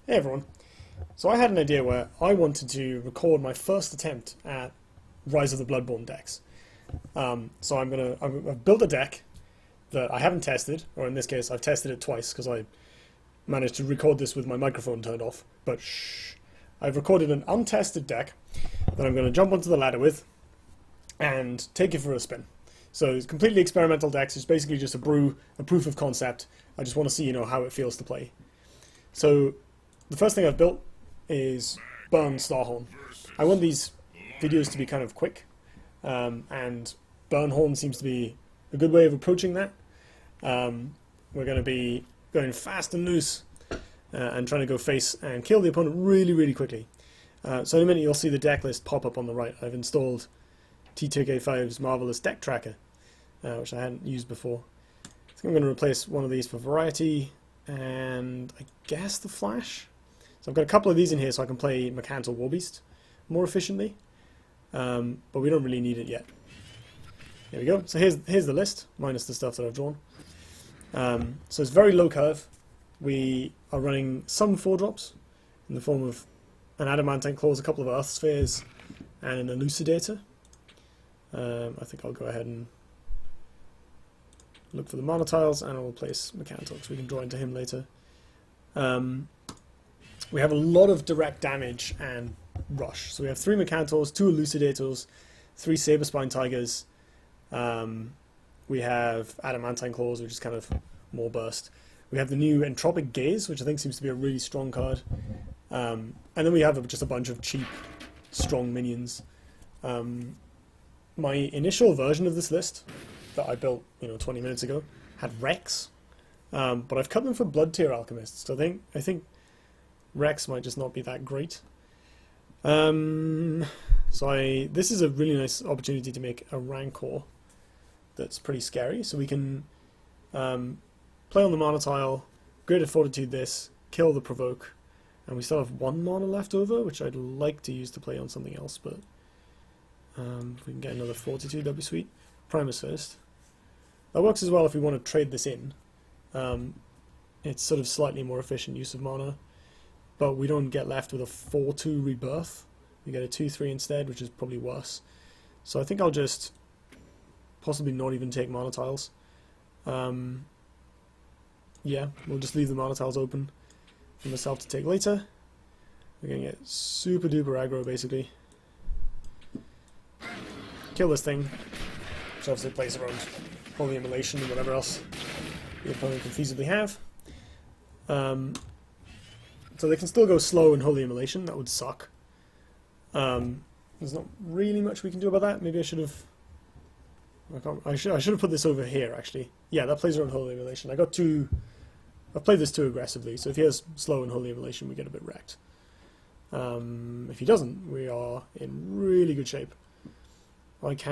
Hey everyone. So I had an idea where I wanted to record my first attempt at Rise of the Bloodborn decks. So I've built a deck that I haven't tested, or in this case I've tested it twice because I managed to record this with my microphone turned off. But shh, I've recorded an untested deck that I'm going to jump onto the ladder with and take it for a spin. So it's completely experimental decks. It's basically just a proof of concept. I just want to see, how it feels to play. So the first thing I've built is Starhorn. I want these videos to be kind of quick, and Burnhorn seems to be a good way of approaching that. We're going to be going fast and loose and trying to go face and kill the opponent really, really quickly. So in a minute you'll see the deck list pop up on the right. I've installed T2K5's Marvelous Deck Tracker, which I hadn't used before. I think I'm going to replace one of these for variety, and I guess the flash. So I've got a couple of these in here so I can play Mechanical Warbeast more efficiently, but we don't really need it yet. There we go. So here's the list, minus the stuff that I've drawn. So it's very low curve. We are running some 4-drops in the form of an Adamantine Claws, a couple of Earth Spheres, and an Elucidator. I think I'll go ahead and look for the mana tiles, and I'll place Mechanical because we can draw into him later. We have a lot of direct damage and rush. So we have 3 Mechantors, 2 Elucidators, 3 Saberspine Tigers. We have Adamantine Claws, which is kind of more burst. We have the new Entropic Gaze, which I think seems to be a really strong card. And then we have just a bunch of cheap, strong minions. My initial version of this list that I built, 20 minutes ago, had Rex, but I've cut them for Blood Tier Alchemists. So I think Rex might just not be that great. This is a really nice opportunity to make a Rancor that's pretty scary. So we can play on the mana tile, Greater Fortitude this, kill the Provoke, and we still have 1 mana left over, which I'd like to use to play on something else, but if we can get another Fortitude, that'd be sweet. Primus first. That works as well if we want to trade this in. It's sort of slightly more efficient use of mana, but we don't get left with a 4-2 rebirth. We get a 2-3 instead, which is probably worse. So I think I'll just possibly not even take mana tiles. Yeah, we'll just leave the mana tiles open for myself to take later. We're going to get super duper aggro basically. Kill this thing, which obviously plays around Holy Immolation and whatever else the opponent can feasibly have. So they can still go slow in Holy Immolation, that would suck. There's not really much we can do about that. Maybe I should have... I should have put this over here, actually. Yeah, that plays around Holy Immolation. I've played this too aggressively, so if he has slow and Holy Immolation, we get a bit wrecked. If he doesn't, we are in really good shape. Let's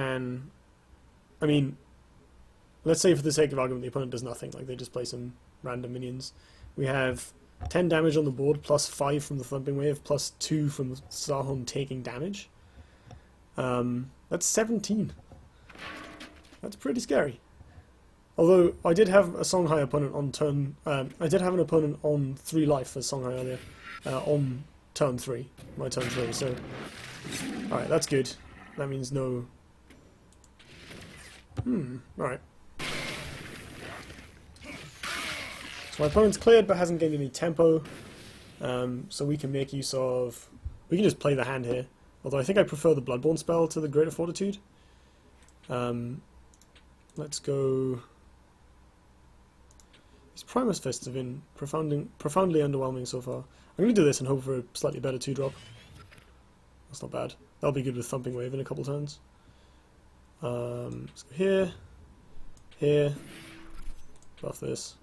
say for the sake of argument the opponent does nothing, like they just play some random minions. We have 10 damage on the board, plus 5 from the Thumping Wave, plus 2 from the Starhorn taking damage. That's 17. That's pretty scary. Although I did have a Songhai opponent on turn... I did have an opponent on 3 life for Songhai earlier, on turn 3, my turn 3, so... Alright, that's good. That means no... alright. So my opponent's cleared but hasn't gained any tempo, so we can make use of... We can just play the hand here, although I think I prefer the Bloodborn spell to the Greater Fortitude. Let's go... These Primus Fists have been profoundly underwhelming so far. I'm going to do this and hope for a slightly better 2-drop. That's not bad. That'll be good with Thumping Wave in a couple turns. Let's go here, buff this,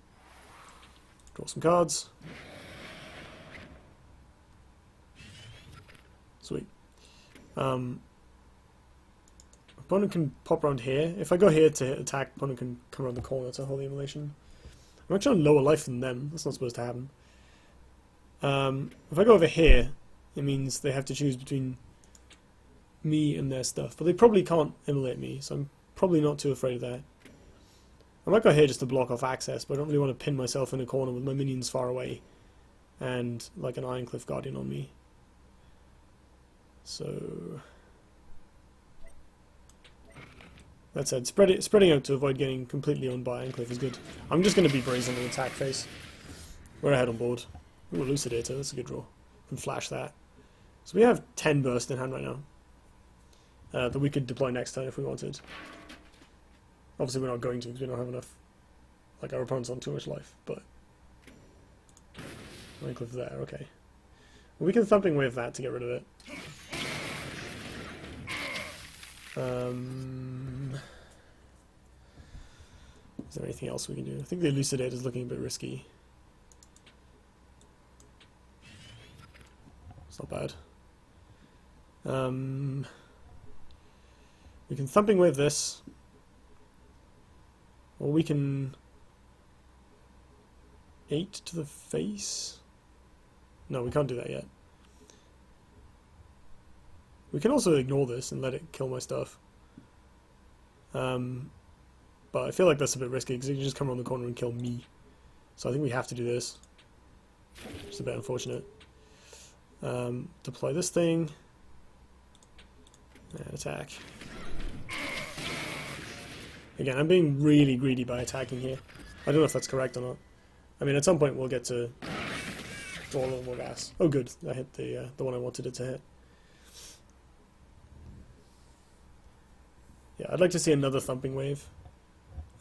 draw some cards. Sweet. Opponent can pop around here. If I go here to attack, opponent can come around the corner to Holy Immolation. I'm actually on lower life than them. That's not supposed to happen. If I go over here, it means they have to choose between me and their stuff. But they probably can't immolate me, so I'm probably not too afraid of that. I might go here just to block off access, but I don't really want to pin myself in a corner with my minions far away. and like an Ironcliff Guardian on me. So that said, spreading out to avoid getting completely owned by Ironcliff is good. I'm just going to be brazen in attack phase. We're ahead on board. Ooh, Elucidator, that's a good draw. Can flash that. So we have 10 burst in hand right now. That we could deploy next turn if we wanted. Obviously we're not going to because we don't have enough. Like, our opponent's on too much life, but Ironcliff there, okay. Well, we can Thumping Wave that to get rid of it. Is there anything else we can do? I think the Elucidator is looking a bit risky. It's not bad. We can Thumping Wave this. Or we can 8 to the face? No, we can't do that yet. We can also ignore this and let it kill my stuff. But I feel like that's a bit risky because it can just come around the corner and kill me. So I think we have to do this. It's a bit unfortunate. Deploy this thing. And attack. Again, I'm being really greedy by attacking here. I don't know if that's correct or not. I mean, at some point we'll get to draw a little more gas. Oh good, I hit the one I wanted it to hit. Yeah, I'd like to see another Thumping Wave.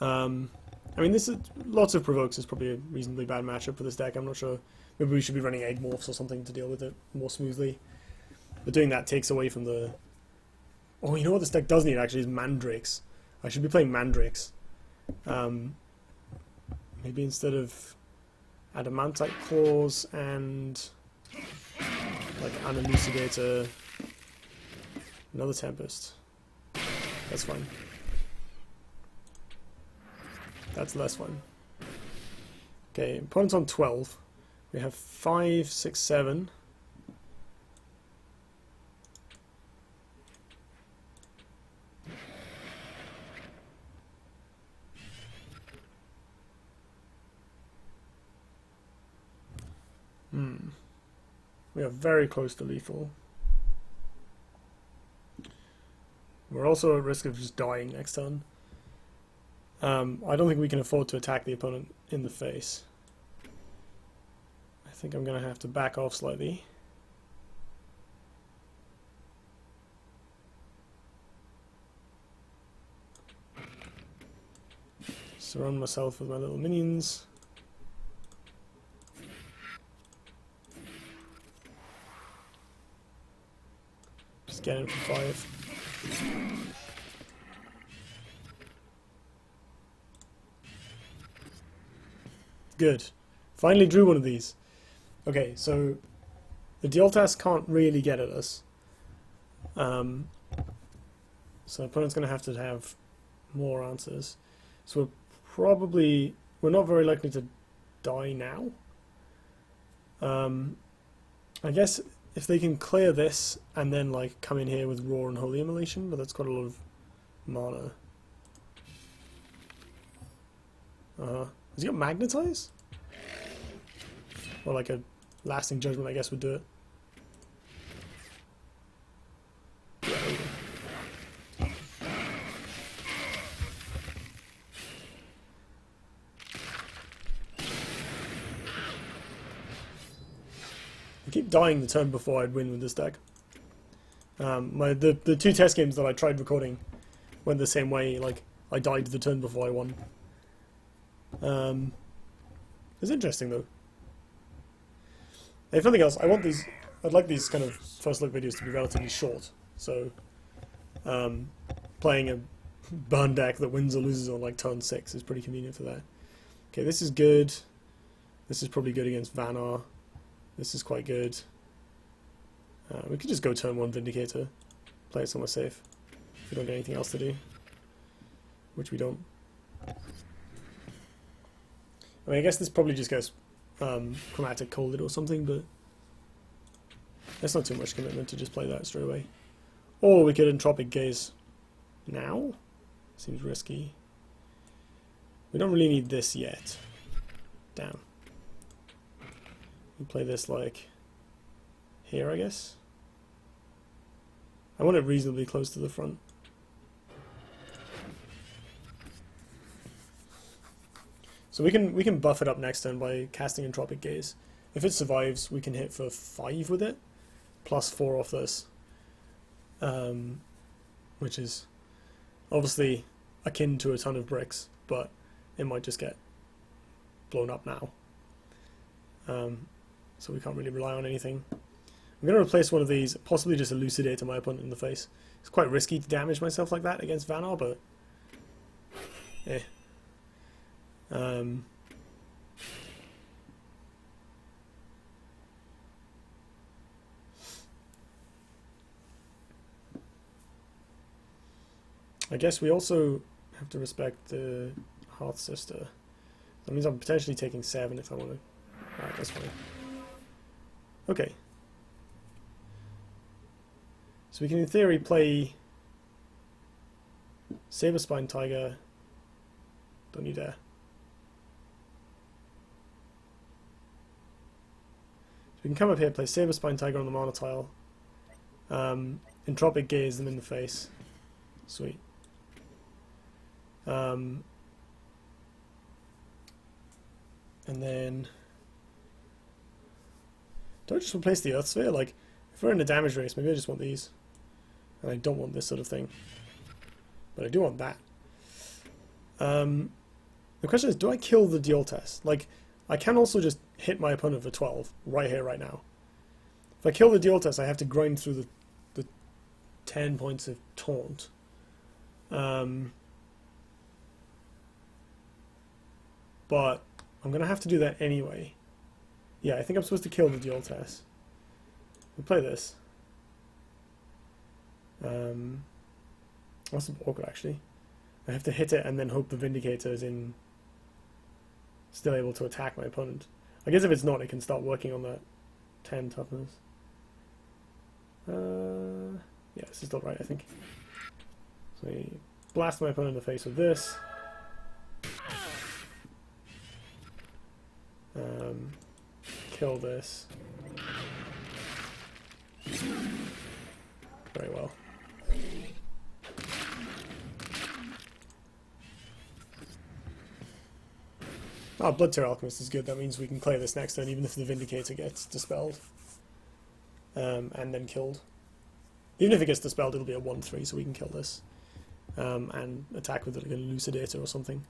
I mean, this is lots of provokes is probably a reasonably bad matchup for this deck. I'm not sure. Maybe we should be running Egg Morphs or something to deal with it more smoothly. But doing that takes away from the... Oh, you know what this deck does need actually is Mandrakes. I should be playing Mandrakes. Maybe instead of Adamantite Claws and like an Elucidator, another Tempest. That's fine. That's less fun. Okay, opponent's on 12. We have 5, 6, 7. We are very close to lethal. We're also at risk of just dying next turn. I don't think we can afford to attack the opponent in the face. I think I'm going to have to back off slightly. Surround myself with my little minions. Just get in for 5. Good. Finally drew one of these. Okay, so the Duelyst can't really get at us. So opponent's going to have more answers. So we're not very likely to die now. I guess if they can clear this and then like come in here with Roar and Holy Immolation, but that's quite a lot of mana. Has he got Magnetize? Or like a Lasting Judgment, I guess, would do it. Yeah, there we go. I keep dying the turn before I'd win with this deck. The 2 test games that I tried recording went the same way. Like, I died the turn before I won. It's interesting though. If nothing else, I'd like these kind of first look videos to be relatively short. So, playing a burn deck that wins or loses on like turn 6 is pretty convenient for that. Okay, this is good. This is probably good against Vanar. This is quite good. We could just go turn 1 Vindicator, play it somewhere safe if we don't get anything else to do, which we don't. I mean, I guess this probably just gets Chromatic Colded or something, but that's not too much commitment to just play that straight away. Or we could Entropic Gaze now. Seems risky. We don't really need this yet. Damn. We play this like here, I guess. I want it reasonably close to the front. So we can buff it up next turn by casting Entropic Gaze. If it survives, we can hit for 5 with it, plus 4 off this, which is obviously akin to a ton of bricks, but it might just get blown up now. So we can't really rely on anything. I'm going to replace one of these, possibly just elucidate to my opponent in the face. It's quite risky to damage myself like that against Vanar, but eh. I guess we also have to respect the Hearth Sister. That means I'm potentially taking 7 if I want to. Alright, that's fine. Okay. So we can in theory play Saberspine Tiger. Don't you dare. So we can come up here, play Saberspine Tiger on the mana tile. Entropic Gaze them in the face. Sweet. And then do I just replace the Earth Sphere? Like, if we're in a damage race, maybe I just want these. And I don't want this sort of thing. But I do want that. The question is, do I kill the duel test? Like, I can also just hit my opponent for 12, right here, right now. If I kill the duel test, I have to grind through the 10 points of taunt. But I'm going to have to do that anyway. Yeah, I think I'm supposed to kill the duel test. We'll play this. That's awkward, actually. I have to hit it and then hope the Vindicator is still able to attack my opponent. I guess if it's not, it can start working on that 10 toughness. Yeah, this is still right, I think. So I blast my opponent in the face with this. Kill this. Very well. Oh, Blood Tear Alchemist is good. That means we can clear this next turn, even if the Vindicator gets dispelled. And then killed. Even if it gets dispelled, it'll be a 1-3, so we can kill this. And attack with like an Elucidator or something.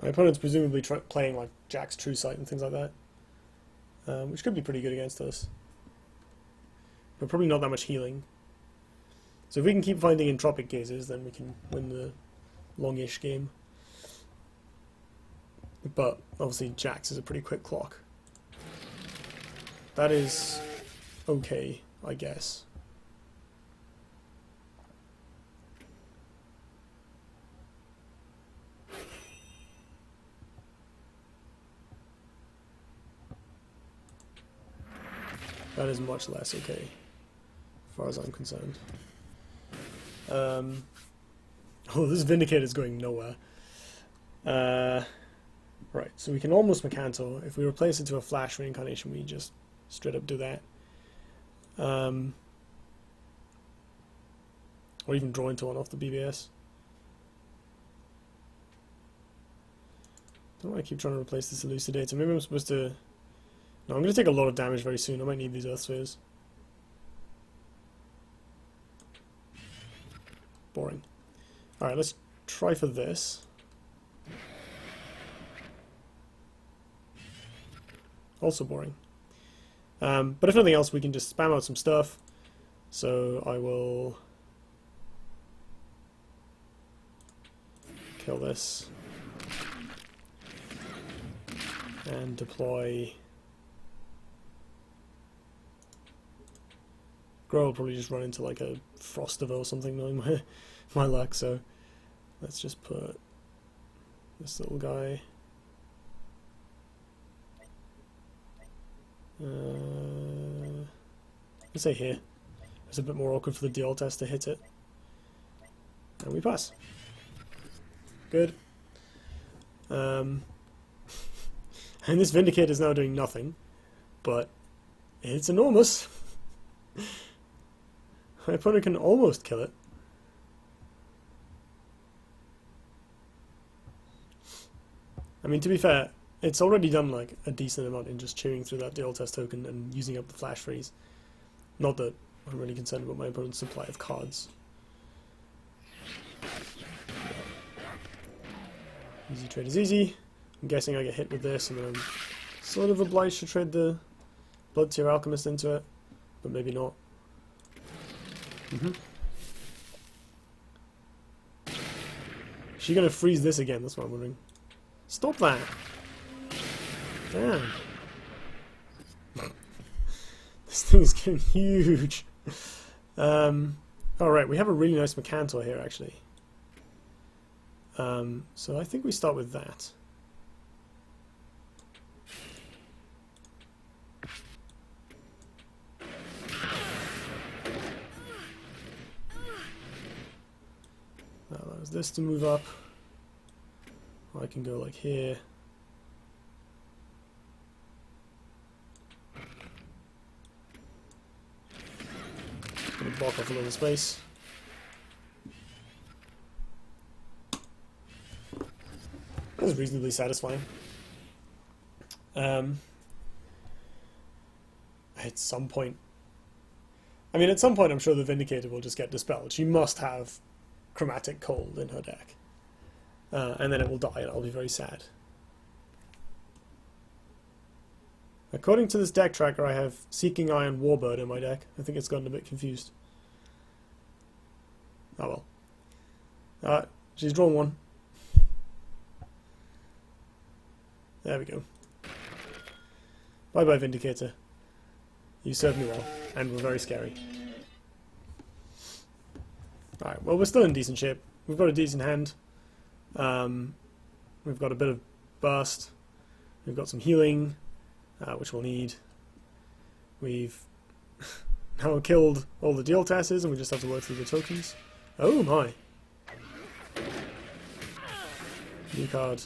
My opponent's presumably playing like Jack's True Sight and things like that. Which could be pretty good against us. But probably not that much healing. So if we can keep finding Entropic Gazes, then we can win the longish game. But obviously Jack's is a pretty quick clock. That is okay, I guess. That is much less okay, as far as I'm concerned. Oh, this Vindicator is going nowhere. Right, so we can almost Mercantor. If we replace it to a Flash Reincarnation, we just straight up do that. Or even draw into one off the BBS. Don't want to keep trying to replace this Elucidator. Maybe I'm supposed to... No, I'm going to take a lot of damage very soon. I might need these Earth Spheres. Boring. Alright, let's try for this. Also boring. But if nothing else, we can just spam out some stuff. So I will kill this and deploy. Grow will probably just run into like a Frostiver or something, knowing my luck. So let's just put this little guy. Let's say here. It's a bit more awkward for the duel test to hit it. And we pass. Good. And this Vindicator is now doing nothing, but it's enormous. My opponent can almost kill it. I mean, to be fair, it's already done like a decent amount in just chewing through that dual test token and using up the flash freeze. Not that I'm really concerned about my opponent's supply of cards. Easy trade is easy. I'm guessing I get hit with this and then I'm sort of obliged to trade the Blood Tier Alchemist into it, but maybe not. Is she going to freeze this again? That's what I'm wondering. Stop that! Damn. This thing is getting huge. Alright, we have a really nice Mercantor here actually. So I think we start with that. That allows this to move up. I can go like here. Gonna block off a little space. That was reasonably satisfying. At some point, at some point I'm sure the Vindicator will just get dispelled. She must have Chromatic Cold in her deck. And then it will die and I'll be very sad. According to this deck tracker, I have Seeking Eye and Warbird in my deck. I think it's gotten a bit confused. Oh well. She's drawn one. There we go. Bye bye, Vindicator. You served me well, and were very scary. Alright, well, we're still in decent shape. We've got a decent hand. We've got a bit of burst. We've got some healing, which we'll need. We've now killed all the deal tasses, and we just have to work through the tokens. Oh my! New card.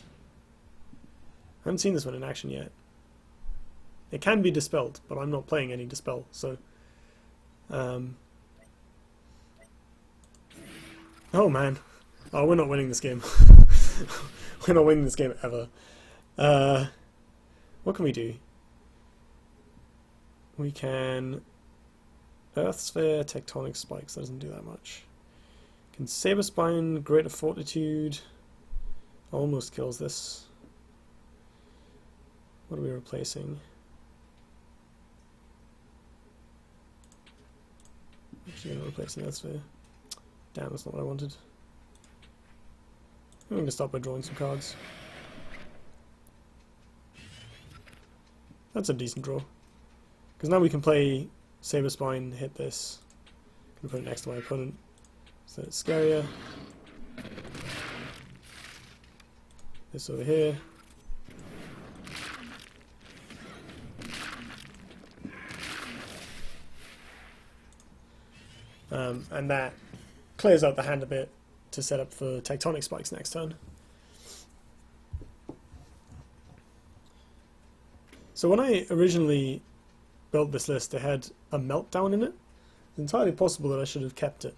I haven't seen this one in action yet. It can be dispelled, but I'm not playing any dispel, so... Oh man. Oh, we're not winning this game. We're not winning this game ever. What can we do? We can... Earth Sphere, Tectonic Spikes, that doesn't do that much. Can Saber Spine, Greater Fortitude... Almost kills this. What are we replacing? Actually going to replace an Earth Sphere. Damn, that's not what I wanted. I'm going to start by drawing some cards. That's a decent draw. Because now we can play Saber Spine, hit this. Can put it next to my opponent. So it's scarier. This over here. And that clears out the hand a bit to set up for Tectonic Spikes next turn. So when I originally built this list, it had a Meltdown in it. It's entirely possible that I should have kept it.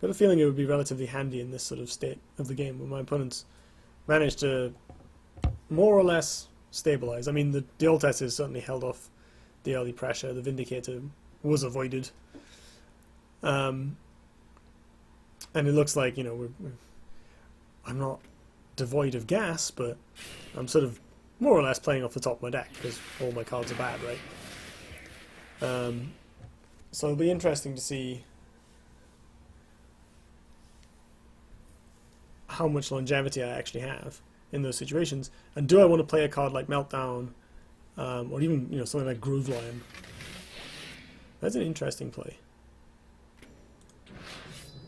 Got a feeling it would be relatively handy in this sort of state of the game where my opponents managed to more or less stabilize. I mean, the dual test has certainly held off the early pressure. The Vindicator was avoided. And it looks like, you know, I'm not devoid of gas, but I'm sort of more or less playing off the top of my deck because all my cards are bad, right? So it'll be interesting to see how much longevity I actually have in those situations, and do I want to play a card like Meltdown, or even, you know, something like Groove Lion? That's an interesting play.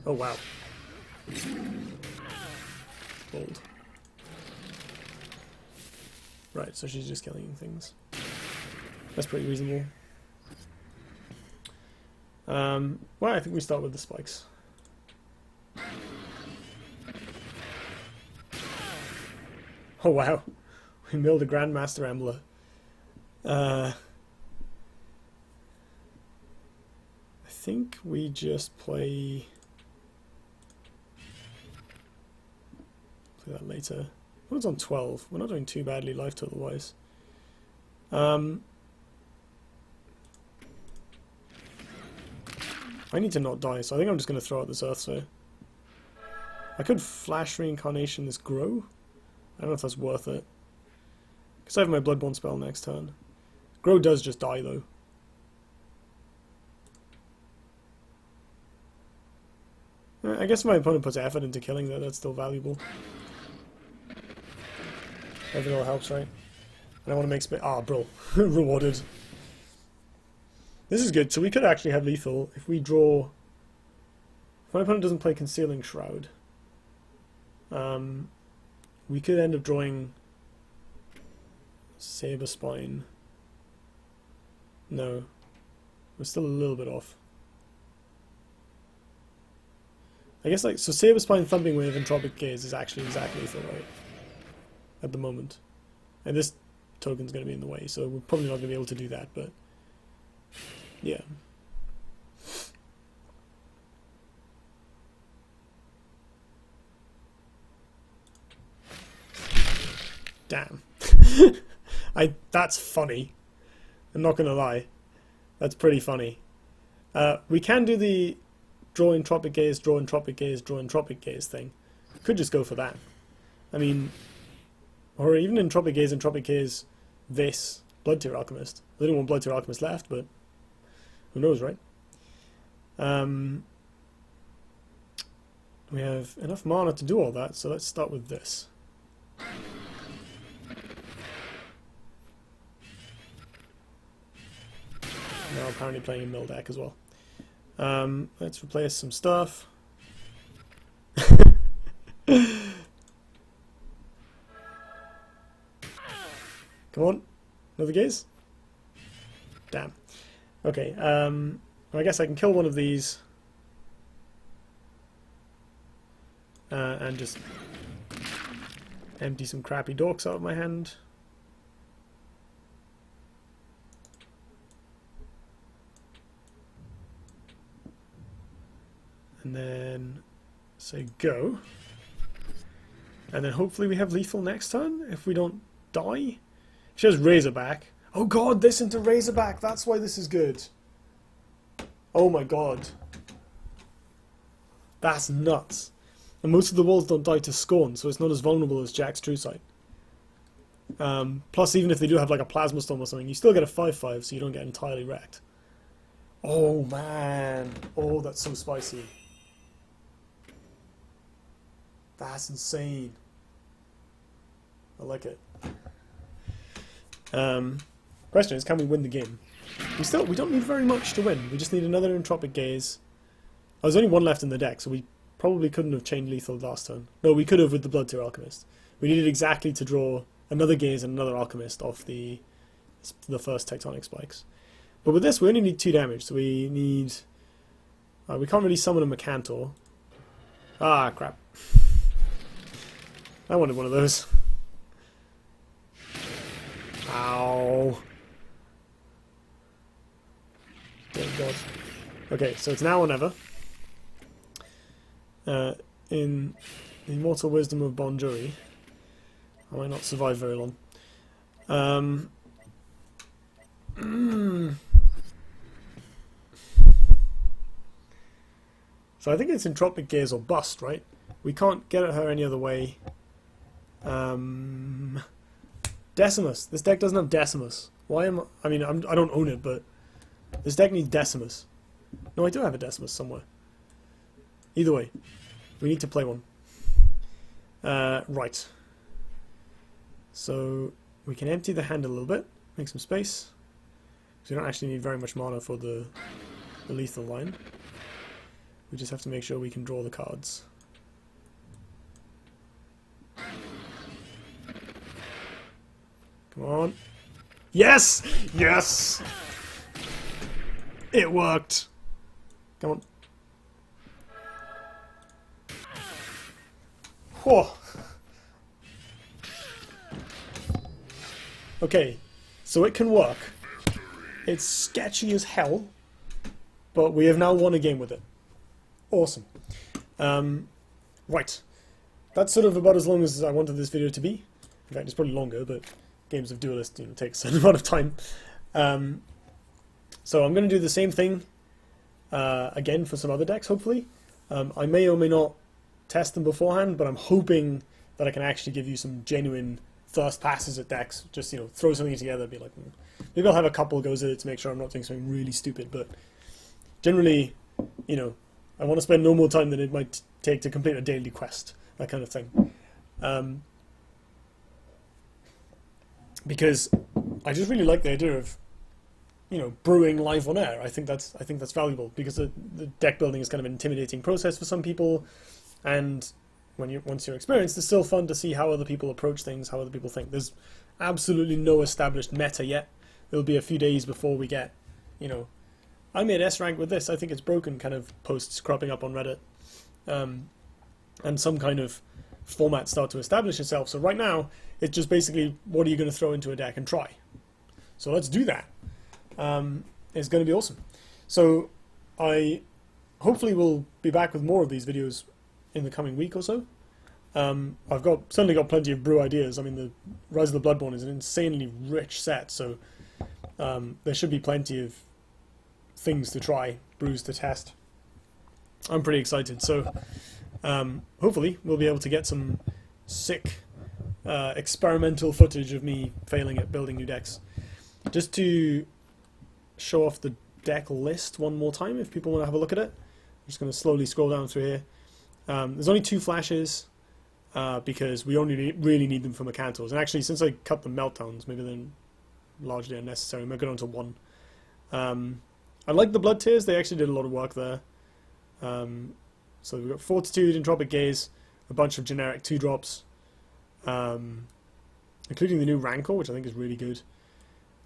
Oh wow. Bold. Right, so she's just killing things. That's pretty reasonable. Well, I think we start with the spikes. Oh wow, we milled a Grandmaster Embler. I think we just play that later. What's on 12? We're not doing too badly life total wise. I need to not die, so I think I'm just going to throw out this Earth Sphere. I could flash reincarnation this grow. I don't know if that's worth it. Because I have my Bloodborne spell next turn. Grow does just die though. I guess if my opponent puts effort into killing that, that's still valuable. Everything all helps, right? I don't want to make space. Ah, bro. Rewarded. This is good. So we could actually have lethal if we draw... If my opponent doesn't play Concealing Shroud. We could end up drawing... Saber Spine. No. We're still a little bit off. I guess like, so Saber Spine, Thumping Wave, and Entropic Gaze is actually exactly lethal, right? At the moment. And this token's going to be in the way, so we're probably not going to be able to do that, but... Yeah. Damn. That's funny. I'm not going to lie. That's pretty funny. We can do the draw Entropic Gaze, draw Entropic Gaze, draw Entropic Gaze thing. Could just go for that. I mean... Or even Entropic Gaze, this Blood Tier Alchemist. I didn't want Blood Tier Alchemist left, but who knows, right? We have enough mana to do all that, so let's start with this. Now apparently playing a mill deck as well. Let's replace some stuff. Come on, another gaze? Damn. Okay, well, I guess I can kill one of these. And just empty some crappy dorks out of my hand. And then say go. And then hopefully we have lethal next turn if we don't die. She has Razorback. Oh god, this into Razorback. That's why this is good. Oh my god. That's nuts. And most of the walls don't die to Scorn, so it's not as vulnerable as Jack's True Sight. Plus, even if they do have like a Plasma Storm or something, you still get a 5/5, so you don't get entirely wrecked. Oh man. Oh, that's so spicy. That's insane. I like it. Question is, can we win the game? We don't need very much to win. We just need another Entropic Gaze. Oh, there's only one left in the deck, so we probably couldn't have chained lethal last turn. No, we could have with the Blood Tier Alchemist. We needed exactly to draw another Gaze and another Alchemist off the first Tectonic Spikes. But with this, we only need 2 damage, so we need... we can't really summon a Mercantor. Ah, crap. I wanted one of those. Ow. Oh god. Okay, so it's now or never. In the immortal wisdom of Bon Jovi, I might not survive very long. So I think it's Entropic Gaze or bust, right? We can't get at her any other way. Decimus. This deck doesn't have Decimus. Why am I mean, I don't own it, but this deck needs Decimus. No, I do have a Decimus somewhere. Either way, we need to play one. Right. So we can empty the hand a little bit, make some space. So we don't actually need very much mana for the lethal line. We just have to make sure we can draw the cards. Come on. Yes! Yes! It worked! Come on. Whoa! Okay, so it can work. It's sketchy as hell, but we have now won a game with it. Awesome. Right. That's sort of about as long as I wanted this video to be. In fact, it's probably longer, but games of Duelyst, you know, take a certain amount of time. So I'm going to do the same thing again for some other decks, hopefully. I may or may not test them beforehand, but I'm hoping that I can actually give you some genuine first passes at decks. Just, you know, throw something together, be like, maybe I'll have a couple of goes at it to make sure I'm not doing something really stupid, but generally, you know, I want to spend no more time than it might take to complete a daily quest, that kind of thing. Because I just really like the idea of, you know, brewing live on air. I think that's valuable, because the deck building is kind of an intimidating process for some people, and once you're experienced, it's still fun to see how other people approach things, how other people think. There's absolutely no established meta yet. It'll be a few days before we get, you know, I made S rank with this, I think it's broken kind of posts cropping up on Reddit, and some kind of format start to establish itself. So right now, it's just basically, what are you going to throw into a deck and try? So let's do that. It's going to be awesome. So I hopefully will be back with more of these videos in the coming week or so. I've certainly got plenty of brew ideas. I mean, the Rise of the Bloodborn is an insanely rich set, so there should be plenty of things to try, brews to test. I'm pretty excited. So hopefully we'll be able to get some sick experimental footage of me failing at building new decks. Just to show off the deck list one more time, if people want to have a look at it. I'm just going to slowly scroll down through here. There's only 2 flashes because we only really need them for Mercantors. And actually, since I cut the meltdowns, maybe they're largely unnecessary. I might go down to 1. I like the Blood Tears. They actually did a lot of work there. So we've got Fortitude, Entropic Gaze, a bunch of generic 2-drops, including the new Rancor, which I think is really good.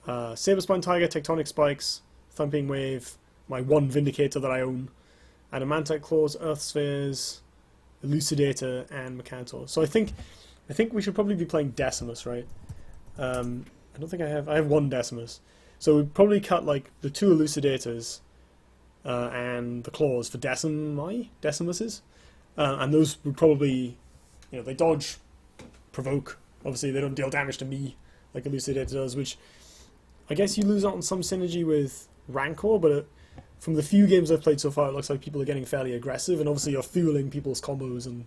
Saberspine Tiger, Tectonic Spikes, Thumping Wave, my 1 Vindicator that I own, Adamantite Claws, Earth Spheres, Elucidator, and Mercantor. So I think we should probably be playing Decimus, right? I don't think I have 1 Decimus. So we'd probably cut like the 2 Elucidators and the Claws for Decimuses. And those would probably, you know, they dodge, provoke. Obviously they don't deal damage to me like Elucidator does, which I guess you lose out on some synergy with Rancor, but from the few games I've played so far, it looks like people are getting fairly aggressive, and obviously you're fueling people's combos and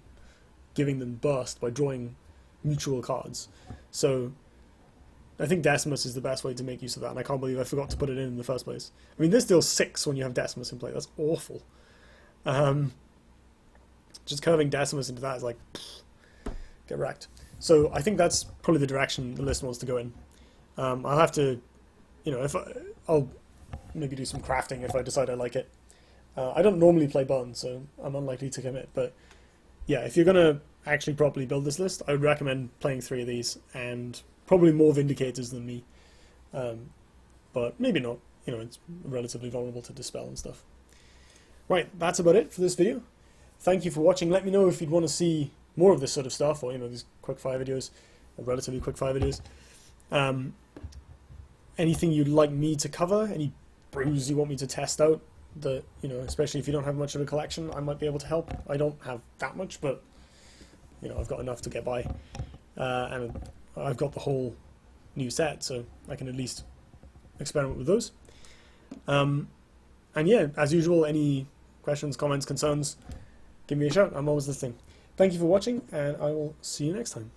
giving them burst by drawing mutual cards. So I think Decimus is the best way to make use of that, and I can't believe I forgot to put it in the first place. I mean, this deals 6 when you have Decimus in play. That's awful. Just curving Decimus into that is like, pfft, get wrecked. So I think that's probably the direction the list wants to go in. I'll have to, you know, I'll maybe do some crafting if I decide I like it. I don't normally play Burn, so I'm unlikely to commit. But yeah, if you're going to actually properly build this list, I would recommend playing 3 of these, and probably more Vindicators than me. But maybe not. You know, it's relatively vulnerable to Dispel and stuff. Right, that's about it for this video. Thank you for watching. Let me know if you'd want to see more of this sort of stuff, or, you know, these quick-fire videos, or relatively quick-fire videos. Anything you'd like me to cover, any brews you want me to test out, that, you know, especially if you don't have much of a collection, I might be able to help. I don't have that much, but, you know, I've got enough to get by. And I've got the whole new set, so I can at least experiment with those. And yeah, as usual, any questions, comments, concerns, give me a shout. I'm always listening. Thank you for watching, and I will see you next time.